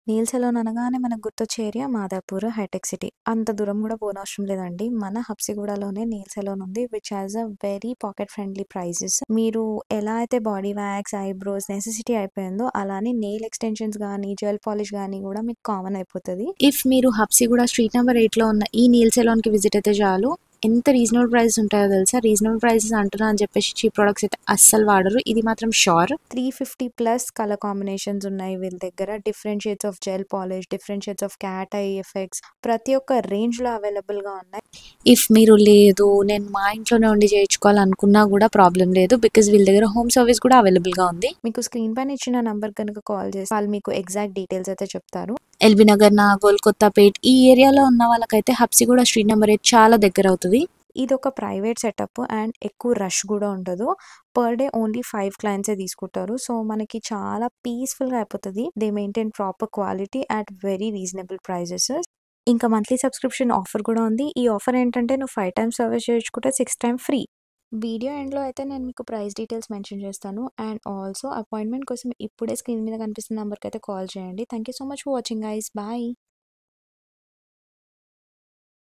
Nail salon అనగానే మనకు గుర్తొచ్చే ఏరియా మాదాపూర్, హైటెక్ సిటీ. అంత దూరం గూడా పోనవసరం లేదండి. మన హబ్సిగూడలోనే నెయిల్ సెలూన్ ఉంది. Which has a very pocket friendly prices. మీరు ఎలా అయితే బాడీ వ్యాక్స్, ఐబ్రోస్ నెసెసిటీ అయిపోయిందో అలానే నెయిల్ ఎక్స్‌టెన్షన్స్ గానీ, జెల్ పాలిష్ గానీ గూడా మీకు కామన్ అయిపోతది. ఇఫ్ మీరు హబ్సిగూడ స్ట్రీట్ నంబర్ 8లో ఉన్న ఈ నెయిల్ సెలూన్‌కి విజిట్ అయితే చాలు. ఎంత రీజనబుల్ ప్రైజెస్ ఉంటాయో తెలుసా? రీజనబుల్ ప్రైజెస్ అంటున్నా అని చెప్పేసి చీప్ ప్రొడక్ట్స్ అయితే అస్సలు వాడరు. ఇది మాత్రం ష్యూర్. 350+ కలర్ కాంబినేషన్స్ ఉన్నాయి వీళ్ళ దగ్గర. Different shades of gel polish, different shades of cat I effects ప్రతి ఒక్క రేంజ్‌లో అవైలబుల్‌గా ఉన్నాయి. ఇఫ్ మీరు లేదు నేను మా ఇంట్లోనే ఉండి చేయించుకోవాలనుకున్నా కూడా ప్రాబ్లమ్ లేదు. బికాజ్ వీళ్ళ దగ్గర హోమ్ సర్వీస్ కూడా అవైలబుల్‌గా ఉంది. మీకు స్క్రీన్ పైన ఇచ్చిన నంబర్ కనుక కాల్ చేస్తే వాళ్ళు మీకు ఎగ్జాక్ట్ డీటెయిల్స్ అయితే చెప్తారు. ఎల్బీ నగర్, నాగోల్, కొత్తపేట్ ఈ ఏరియాలో ఉన్న వాళ్ళకైతే హబ్సిగూడ స్ట్రీట్ నెంబర్ 8 చాలా దగ్గర అవుతుంది. ఇది ఒక ప్రైవేట్ సెటప్ అండ్ ఎక్కువ రష్ కూడా ఉండదు. పర్ డే ఓన్లీ 5 క్లయింట్సే తీసుకుంటారు. సో మనకి చాలా పీస్‌ఫుల్‌గా అయిపోతది. They maintain proper quality at very reasonable prices. ఇంకా మంత్లీ సబ్స్క్రిప్షన్ ఆఫర్ కూడా ఉంది. ఈ ఆఫర్ ఏంటంటే నువ్వు 5 టైమ్స్ సర్వీస్ చేయించుకుంటే 6 టైమ్ ఫ్రీ. వీడియో ఎండ్‌లో అయితే నేను మీకు ప్రైస్ డీటెయిల్స్ మెన్షన్ చేస్తాను. అండ్ ఆల్సో అపాయింట్మెంట్ కోసం ఇప్పుడే స్క్రీన్ మీద కనిపిస్తున్న నంబర్‌కైతే కాల్ చేయండి. Thank you so much for watching guys. Bye.